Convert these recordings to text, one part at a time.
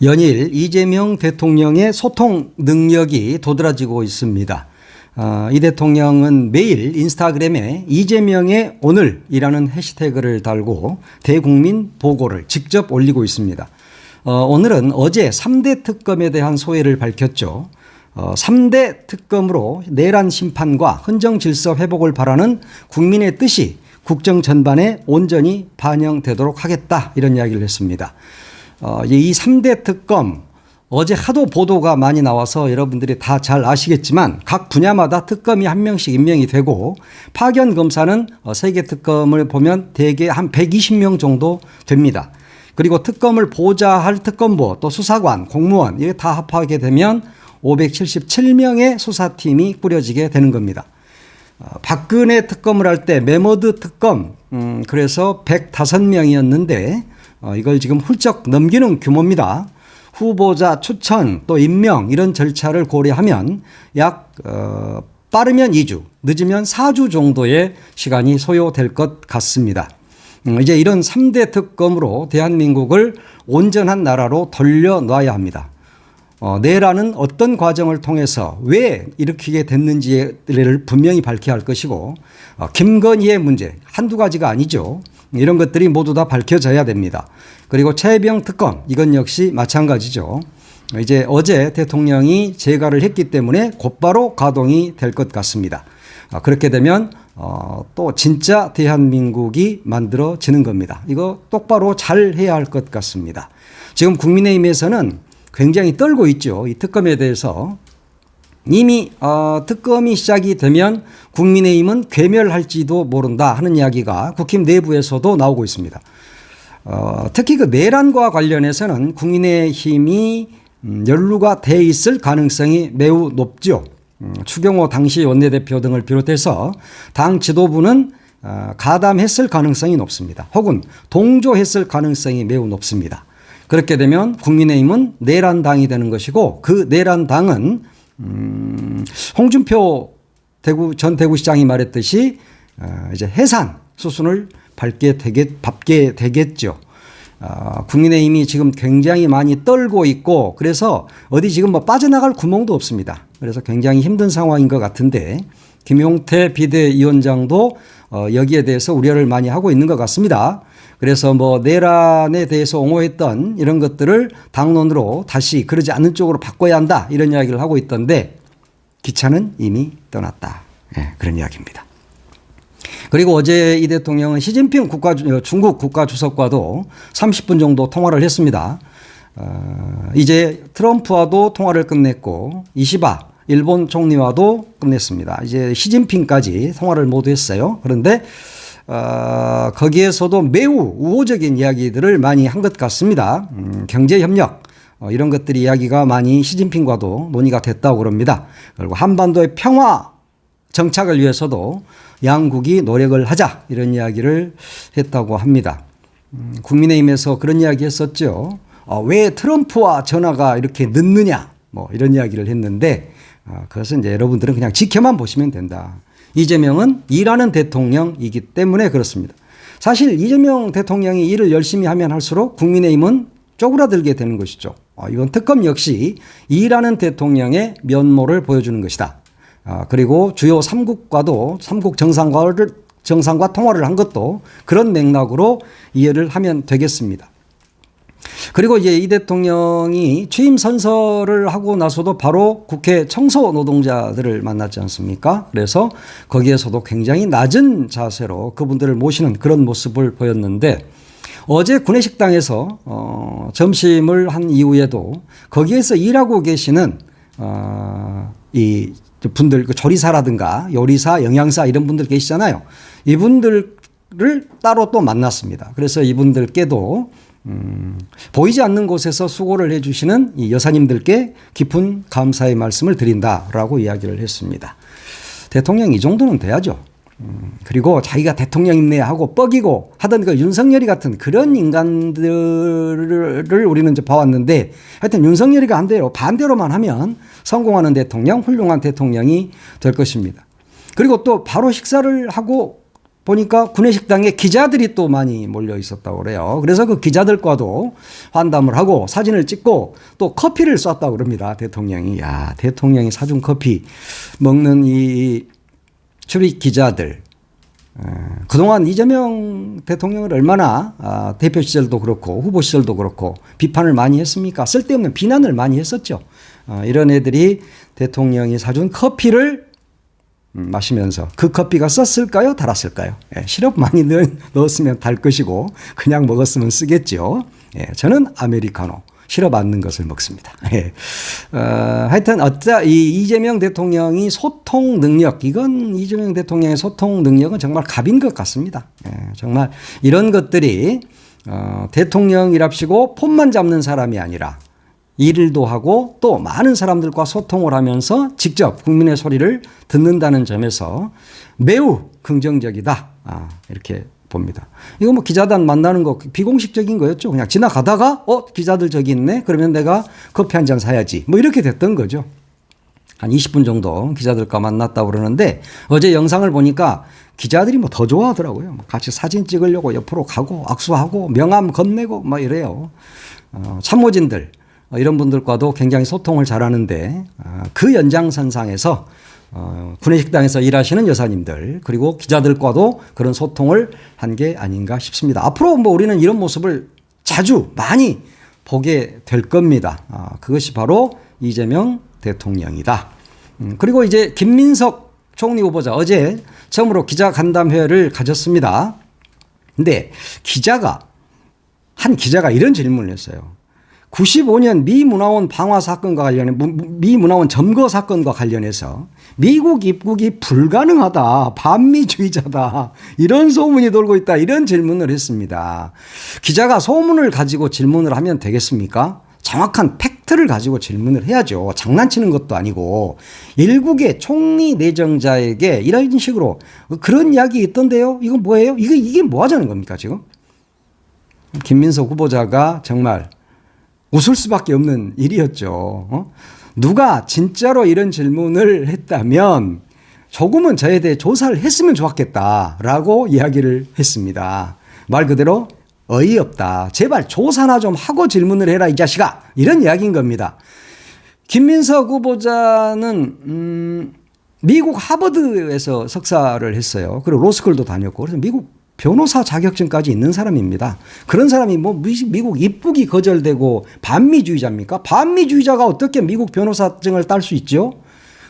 연일 이재명 대통령의 소통 능력이 도드라지고 있습니다. 이 대통령은 매일 인스타그램에 이재명의 오늘이라는 해시태그를 달고 대국민 보고를 직접 올리고 있습니다. 오늘은 어제 3대 특검에 대한 소회를 밝혔죠. 3대 특검으로 내란 심판과 헌정 질서 회복을 바라는 국민의 뜻이 국정 전반에 온전히 반영되도록 하겠다, 이런 이야기를 했습니다. 이 3대 특검 어제 하도 보도가 많이 나와서 여러분들이 다 잘 아시겠지만 각 분야마다 특검이 한 명씩 임명이 되고 파견 검사는 세계 특검을 보면 대개 한 120명 정도 됩니다. 그리고 특검을 보좌할 특검부 또 수사관, 공무원 이게 다 합하게 되면 577명의 수사팀이 꾸려지게 되는 겁니다. 박근혜 특검을 할 때 메머드 특검 그래서 105명이었는데 이걸 지금 훌쩍 넘기는 규모입니다. 후보자 추천 또 임명 이런 절차를 고려하면 약 빠르면 2주 늦으면 4주 정도의 시간이 소요될 것 같습니다. 이제 이런 3대 특검으로 대한민국을 온전한 나라로 돌려놔야 합니다. 내란은 어떤 과정을 통해서 왜 일으키게 됐는지를 분명히 밝혀야 할 것이고 김건희의 문제 한두 가지가 아니죠. 이런 것들이 모두 다 밝혀져야 됩니다. 그리고 최병 특검 이건 역시 마찬가지죠. 이제 어제 대통령이 재가를 했기 때문에 곧바로 가동이 될 것 같습니다. 그렇게 되면 또 진짜 대한민국이 만들어지는 겁니다. 이거 똑바로 잘 해야 할 것 같습니다. 지금 국민의힘에서는 굉장히 떨고 있죠. 이 특검에 대해서. 이미 특검이 시작이 되면 국민의힘은 괴멸할지도 모른다 하는 이야기가 국힘 내부에서도 나오고 있습니다. 특히 그 내란과 관련해서는 국민의힘이 연루가 돼 있을 가능성이 매우 높죠. 추경호 당시 원내대표 등을 비롯해서 당 지도부는 가담했을 가능성이 높습니다. 혹은 동조했을 가능성이 매우 높습니다. 그렇게 되면 국민의힘은 내란당이 되는 것이고 그 내란당은 홍준표 전 대구시장이 말했듯이 이제 해산 수순을 밟게 되겠죠. 국민의힘이 지금 굉장히 많이 떨고 있고 그래서 어디 지금 뭐 빠져나갈 구멍도 없습니다. 그래서 굉장히 힘든 상황인 것 같은데 김용태 비대위원장도 여기에 대해서 우려를 많이 하고 있는 것 같습니다. 그래서 뭐 내란에 대해서 옹호했던 이런 것들을 당론으로 다시 그러지 않는 쪽으로 바꿔야 한다 이런 이야기를 하고 있던데 기차는 이미 떠났다. 그런 이야기입니다. 그리고 어제 이 대통령은 시진핑 중국 국가주석과도 30분 정도 통화를 했습니다. 이제 트럼프와도 통화를 끝냈고 이시바 일본 총리와도 끝냈습니다. 이제 시진핑까지 통화를 모두 했어요. 그런데 거기에서도 매우 우호적인 이야기들을 많이 한 것 같습니다. 경제협력 이런 것들이 이야기가 많이 시진핑과도 논의가 됐다고 그럽니다. 그리고 한반도의 평화 정착을 위해서도 양국이 노력을 하자 이런 이야기를 했다고 합니다. 국민의힘에서 그런 이야기 했었죠. 왜 트럼프와 전화가 이렇게 늦느냐 뭐 이런 이야기를 했는데 그것은 이제 여러분들은 그냥 지켜만 보시면 된다. 이재명은 일하는 대통령이기 때문에 그렇습니다. 사실 이재명 대통령이 일을 열심히 하면 할수록 국민의힘은 쪼그라들게 되는 것이죠. 이건 특검 역시 일하는 대통령의 면모를 보여주는 것이다. 그리고 주요 3국과도 3국 정상과 통화를 한 것도 그런 맥락으로 이해를 하면 되겠습니다. 그리고 이제 이 대통령이 취임 선서를 하고 나서도 바로 국회 청소 노동자들을 만났지 않습니까? 그래서 거기에서도 굉장히 낮은 자세로 그분들을 모시는 그런 모습을 보였는데 어제 구내식당에서 점심을 한 이후에도 거기에서 일하고 계시는 이 분들 그 조리사라든가 요리사, 영양사 이런 분들 계시잖아요. 이분들을 따로 또 만났습니다. 그래서 이분들께도 보이지 않는 곳에서 수고를 해주시는 이 여사님들께 깊은 감사의 말씀을 드린다라고 이야기를 했습니다. 대통령 이 정도는 돼야죠. 그리고 자기가 대통령이네 하고 뻐기고 하던 그 윤석열이 같은 그런 인간들을 우리는 이제 봐왔는데 하여튼 윤석열이가 반대로만 하면 성공하는 대통령, 훌륭한 대통령이 될 것입니다. 그리고 또 바로 식사를 하고 보니까 구내식당에 기자들이 또 많이 몰려 있었다고 그래요. 그래서 그 기자들과도 환담을 하고 사진을 찍고 또 커피를 쐈다고 그럽니다. 대통령이. 야, 대통령이 사준 커피 먹는 이 출입 기자들. 그동안 이재명 대통령을 얼마나 대표 시절도 그렇고 후보 시절도 그렇고 비판을 많이 했습니까? 쓸데없는 비난을 많이 했었죠. 이런 애들이 대통령이 사준 커피를 마시면서 그 커피가 썼을까요? 달았을까요? 예, 시럽 많이 넣었으면 달 것이고 그냥 먹었으면 쓰겠죠. 예, 저는 아메리카노 시럽 안 넣은 것을 먹습니다. 예. 하여튼 이 이재명 대통령이 소통 능력, 이건 이재명 대통령의 소통 능력은 정말 갑인 것 같습니다. 예, 정말 이런 것들이 대통령이랍시고 폰만 잡는 사람이 아니라 일도 하고 또 많은 사람들과 소통을 하면서 직접 국민의 소리를 듣는다는 점에서 매우 긍정적이다. 이렇게 봅니다. 이거 뭐 기자단 만나는 거 비공식적인 거였죠. 그냥 지나가다가 기자들 저기 있네. 그러면 내가 커피 한 잔 사야지. 뭐 이렇게 됐던 거죠. 한 20분 정도 기자들과 만났다고 그러는데 어제 영상을 보니까 기자들이 뭐 더 좋아하더라고요. 같이 사진 찍으려고 옆으로 가고 악수하고 명함 건네고 막 이래요. 참모진들 이런 분들과도 굉장히 소통을 잘하는데 그 연장선상에서 구내식당에서 일하시는 여사님들 그리고 기자들과도 그런 소통을 한 게 아닌가 싶습니다. 앞으로 뭐 우리는 이런 모습을 자주 많이 보게 될 겁니다. 그것이 바로 이재명 대통령이다. 그리고 이제 김민석 총리 후보자 어제 처음으로 기자간담회를 가졌습니다. 근데 한 기자가 이런 질문을 했어요. 95년 미 문화원 방화 사건과 관련해 미 문화원 점거 사건과 관련해서 미국 입국이 불가능하다, 반미주의자다 이런 소문이 돌고 있다 이런 질문을 했습니다. 기자가 소문을 가지고 질문을 하면 되겠습니까? 정확한 팩트를 가지고 질문을 해야죠. 장난치는 것도 아니고 일국의 총리 내정자에게 이런 식으로 그런 이야기 있던데요. 이건 뭐예요? 이게 뭐 하자는 겁니까 지금? 김민석 후보자가 정말 웃을 수밖에 없는 일이었죠. 누가 진짜로 이런 질문을 했다면 조금은 저에 대해 조사를 했으면 좋았겠다라고 이야기를 했습니다. 말 그대로 어이없다. 제발 조사나 좀 하고 질문을 해라 이 자식아. 이런 이야기인 겁니다. 김민석 후보자는 미국 하버드에서 석사를 했어요. 그리고 로스쿨도 다녔고 그래서 미국 변호사 자격증까지 있는 사람입니다. 그런 사람이 뭐 미국 입국이 거절되고 반미주의자입니까? 반미주의자가 어떻게 미국 변호사증을 딸 수 있죠?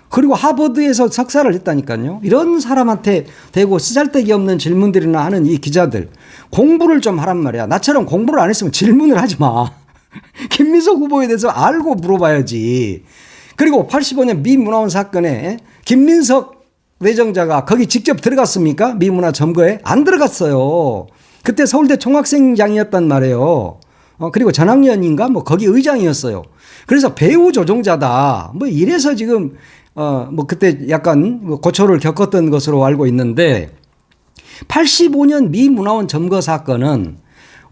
그리고 하버드에서 석사를 했다니까요. 이런 사람한테 대고 쓰잘데기 없는 질문들이나 하는 이 기자들 공부를 좀 하란 말이야. 나처럼 공부를 안 했으면 질문을 하지 마. 김민석 후보에 대해서 알고 물어봐야지. 그리고 85년 미 문화원 사건에 김민석 내정자가 거기 직접 들어갔습니까? 미문화 점거에? 안 들어갔어요. 그때 서울대 총학생장이었단 말이에요. 그리고 전학년인가? 뭐 거기 의장이었어요. 그래서 배후 조종자다. 뭐 이래서 지금, 뭐 그때 약간 고초를 겪었던 것으로 알고 있는데 85년 미 문화원 점거 사건은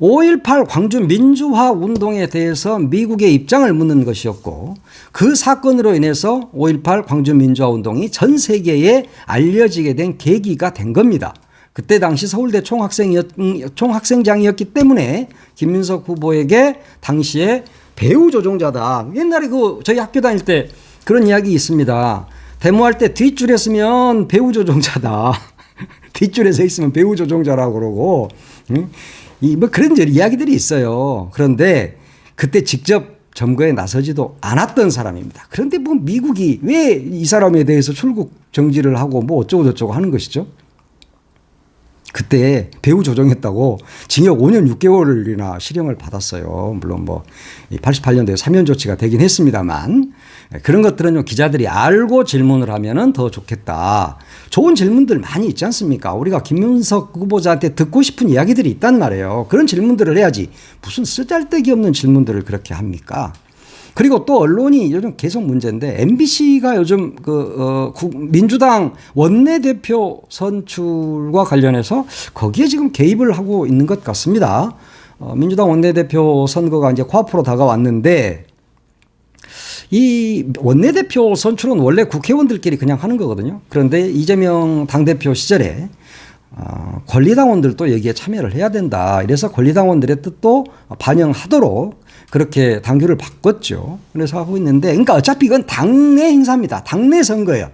5.18 광주 민주화 운동에 대해서 미국의 입장을 묻는 것이었고 그 사건으로 인해서 5.18 광주 민주화 운동이 전 세계에 알려지게 된 계기가 된 겁니다. 그때 당시 서울대 총학생장이었기 때문에 김민석 후보에게 당시에 배후 조종자다. 옛날에 저희 학교 다닐 때 그런 이야기 있습니다. 데모할 때 뒷줄에 서면 배후 조종자다. 뒷줄에 서 있으면 배후 조종자라고 그러고 뭐 그런 이야기들이 있어요. 그런데 그때 직접 점거에 나서지도 않았던 사람입니다. 그런데 뭐 미국이 왜 이 사람에 대해서 출국 정지를 하고 뭐 어쩌고 저쩌고 하는 것이죠? 그때 배후 조종했다고 징역 5년 6개월이나 실형을 받았어요. 물론 뭐 88년도에 사면 조치가 되긴 했습니다만 그런 것들은 좀 기자들이 알고 질문을 하면은 더 좋겠다. 좋은 질문들 많이 있지 않습니까? 우리가 김민석 후보자한테 듣고 싶은 이야기들이 있단 말이에요. 그런 질문들을 해야지 무슨 쓰잘데기 없는 질문들을 그렇게 합니까? 그리고 또 언론이 요즘 계속 문제인데 MBC가 요즘 민주당 원내대표 선출과 관련해서 거기에 지금 개입을 하고 있는 것 같습니다. 민주당 원내대표 선거가 이제 코앞으로 다가왔는데 이 원내대표 선출은 원래 국회의원들끼리 그냥 하는 거거든요. 그런데 이재명 당대표 시절에 권리당원들도 여기에 참여를 해야 된다. 이래서 권리당원들의 뜻도 반영하도록 그렇게 당규를 바꿨죠. 그래서 하고 있는데, 그러니까 어차피 이건 당내 행사입니다. 당내 선거예요.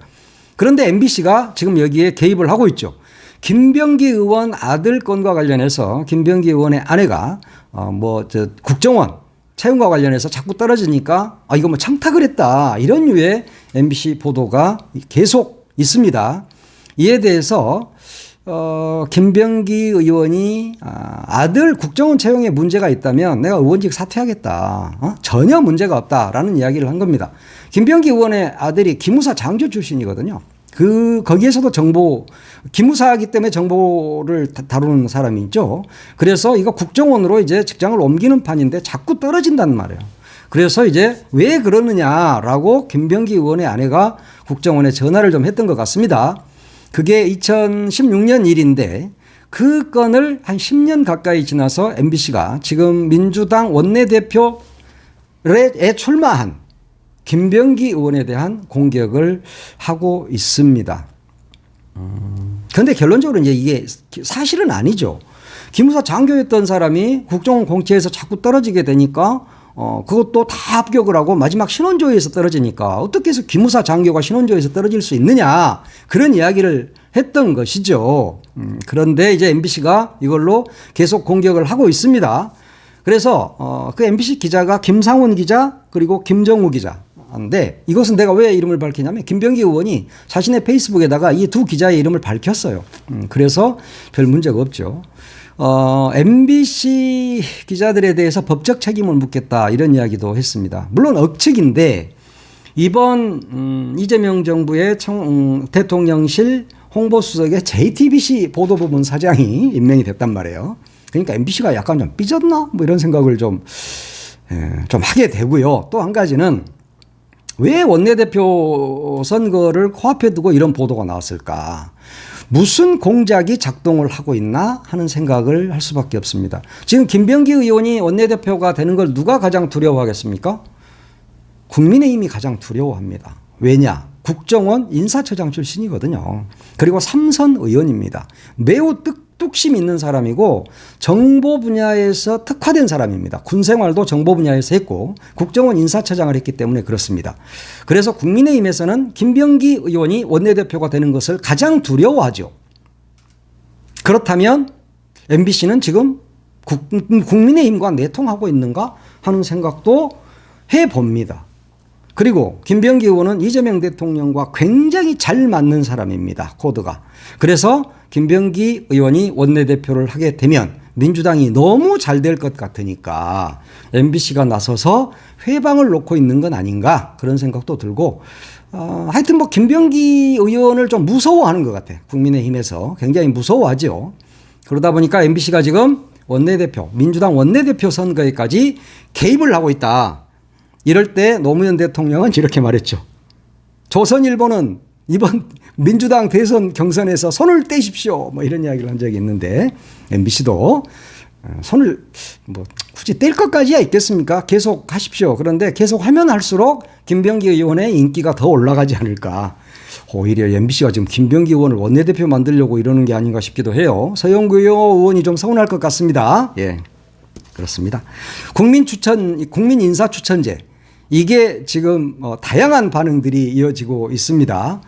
그런데 MBC가 지금 여기에 개입을 하고 있죠. 김병기 의원 아들 건과 관련해서 김병기 의원의 아내가 국정원 채용과 관련해서 자꾸 떨어지니까 이거 뭐 청탁을 했다. 이런 류의 MBC 보도가 계속 있습니다. 이에 대해서 김병기 의원이 아들 국정원 채용에 문제가 있다면 내가 의원직 사퇴하겠다. 전혀 문제가 없다라는 이야기를 한 겁니다. 김병기 의원의 아들이 기무사 장교 출신이거든요. 거기에서도 기무사이기 때문에 정보를 다루는 사람이죠. 그래서 이거 국정원으로 이제 직장을 옮기는 판인데 자꾸 떨어진단 말이에요. 그래서 이제 왜 그러느냐라고 김병기 의원의 아내가 국정원에 전화를 좀 했던 것 같습니다. 그게 2016년 일인데 그 건을 한 10년 가까이 지나서 MBC가 지금 민주당 원내대표에 출마한 김병기 의원에 대한 공격을 하고 있습니다. 그런데 결론적으로 이제 이게 사실은 아니죠. 기무사 장교였던 사람이 국정원 공채에서 자꾸 떨어지게 되니까 그것도 다 합격을 하고 마지막 신원조회에서 떨어지니까 어떻게 해서 기무사 장교가 신원조회에서 떨어질 수 있느냐, 그런 이야기를 했던 것이죠. 그런데 이제 MBC가 이걸로 계속 공격을 하고 있습니다. 그래서 그 MBC 기자가 김상훈 기자 그리고 김정우 기자인데, 이것은 내가 왜 이름을 밝히냐면 김병기 의원이 자신의 페이스북에다가 이 두 기자의 이름을 밝혔어요. 그래서 별 문제가 없죠. MBC 기자들에 대해서 법적 책임을 묻겠다, 이런 이야기도 했습니다. 물론 억측인데 이번 이재명 정부의 대통령실 홍보수석의 JTBC 보도부문 사장이 임명이 됐단 말이에요. 그러니까 MBC가 약간 좀 삐졌나? 뭐 이런 생각을 좀 하게 되고요. 또 한 가지는 왜 원내대표 선거를 코앞에 두고 이런 보도가 나왔을까? 무슨 공작이 작동을 하고 있나 하는 생각을 할 수밖에 없습니다. 지금 김병기 의원이 원내대표가 되는 걸 누가 가장 두려워하겠습니까? 국민의힘이 가장 두려워합니다. 왜냐? 국정원 인사처장 출신이거든요. 그리고 3선 의원입니다. 매우 뚝심 있는 사람이고 정보 분야에서 특화된 사람입니다. 군 생활도 정보 분야에서 했고 국정원 인사처장을 했기 때문에 그렇습니다. 그래서 국민의힘에서는 김병기 의원이 원내대표가 되는 것을 가장 두려워하죠. 그렇다면 MBC는 지금 국민의힘과 내통하고 있는가 하는 생각도 해봅니다. 그리고 김병기 의원은 이재명 대통령과 굉장히 잘 맞는 사람입니다. 코드가. 그래서 김병기 의원이 원내대표를 하게 되면 민주당이 너무 잘 될 것 같으니까 MBC가 나서서 회방을 놓고 있는 건 아닌가, 그런 생각도 들고, 하여튼 뭐 김병기 의원을 좀 무서워하는 것 같아. 국민의힘에서 굉장히 무서워하죠. 그러다 보니까 MBC가 지금 민주당 원내대표 선거에까지 개입을 하고 있다. 이럴 때 노무현 대통령은 이렇게 말했죠. 조선일보는 이번 민주당 대선 경선에서 손을 떼십시오. 뭐 이런 이야기를 한 적이 있는데 MBC도 손을 굳이 뗄 것까지야 있겠습니까? 계속 하십시오. 그런데 계속 하면 할수록 김병기 의원의 인기가 더 올라가지 않을까. 오히려 MBC가 지금 김병기 의원을 원내대표 만들려고 이러는 게 아닌가 싶기도 해요. 서영구 의원이 좀 서운할 것 같습니다. 예, 그렇습니다. 국민 인사 추천제. 이게 지금 다양한 반응들이 이어지고 있습니다.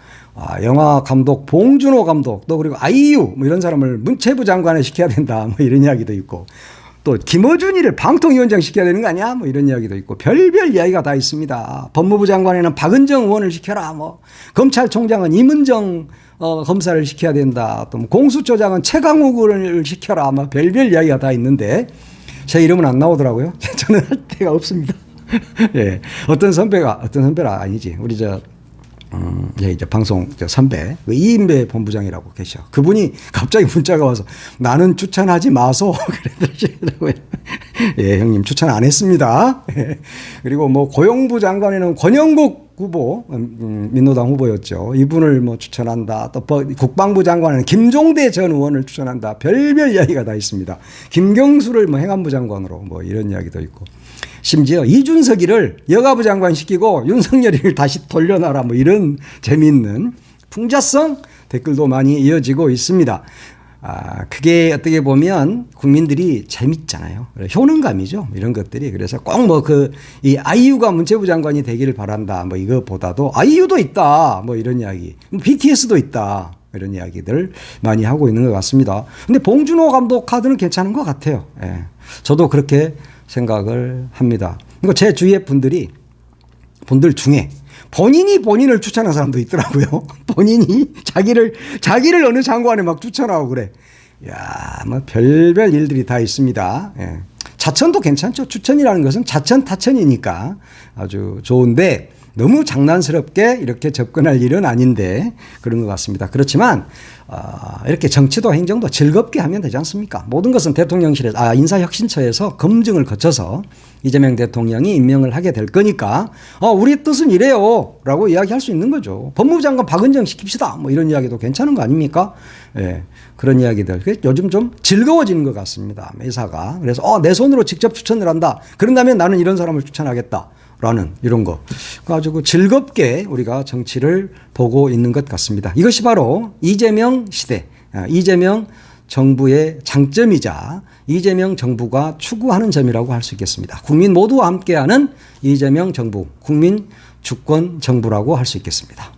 영화 감독 봉준호 감독, 또 그리고 아이유 뭐 이런 사람을 문체부 장관에 시켜야 된다, 뭐 이런 이야기도 있고, 또 김어준이를 방통위원장 시켜야 되는 거 아니야, 뭐 이런 이야기도 있고, 별별 이야기가 다 있습니다. 법무부 장관에는 박은정 의원을 시켜라, 뭐 검찰총장은 임은정 검사를 시켜야 된다, 또 뭐 공수처장은 최강욱 의원을 시켜라, 뭐 별별 이야기가 다 있는데 제 이름은 안 나오더라고요. 저는 할 데가 없습니다. 예, 어떤 선배가 아니지, 우리 이제 방송 선배 이인배 본부장이라고 계셔. 그분이 갑자기 문자가 와서 나는 추천하지 마소 그러더라고요. 예, 형님 추천 안 했습니다. 예. 그리고 뭐 고용부 장관에는 권영국 후보, 민노당 후보였죠. 이분을 뭐 추천한다. 또 국방부 장관에는 김종대 전 의원을 추천한다. 별별 이야기가 다 있습니다. 김경수를 뭐 행안부 장관으로 뭐 이런 이야기도 있고. 심지어 이준석이를 여가부 장관 시키고 윤석열이를 다시 돌려놔라, 뭐 이런 재미있는 풍자성 댓글도 많이 이어지고 있습니다. 그게 어떻게 보면 국민들이 재밌잖아요. 효능감이죠. 이런 것들이. 그래서 꼭 뭐 이 아이유가 문체부 장관이 되기를 바란다. 뭐 이거보다도 아이유도 있다. 뭐 이런 이야기. BTS도 있다. 이런 이야기들 많이 하고 있는 것 같습니다. 근데 봉준호 감독 카드는 괜찮은 것 같아요. 예. 저도 그렇게 생각을 합니다. 그리고 제 주위의 분들 중에 본인이 본인을 추천한 사람도 있더라고요. 본인이 자기를 어느 장관에 막 추천하고 그래. 야, 뭐 별별 일들이 다 있습니다. 예. 자천도 괜찮죠. 추천이라는 것은 자천 타천이니까 아주 좋은데 너무 장난스럽게 이렇게 접근할 일은 아닌데 그런 것 같습니다. 그렇지만 이렇게 정치도 행정도 즐겁게 하면 되지 않습니까? 모든 것은 대통령실에서 인사혁신처에서 검증을 거쳐서 이재명 대통령이 임명을 하게 될 거니까 우리 뜻은 이래요 라고 이야기할 수 있는 거죠. 법무부 장관 박은정 시킵시다 뭐 이런 이야기도 괜찮은 거 아닙니까? 예, 그런 이야기들 요즘 좀 즐거워지는 것 같습니다. 매사가. 그래서 내 손으로 직접 추천을 한다. 그런다면 나는 이런 사람을 추천하겠다. 라는 이런 거. 아주 즐겁게 우리가 정치를 보고 있는 것 같습니다. 이것이 바로 이재명 시대, 이재명 정부의 장점이자 이재명 정부가 추구하는 점이라고 할 수 있겠습니다. 국민 모두와 함께하는 이재명 정부, 국민 주권 정부라고 할 수 있겠습니다.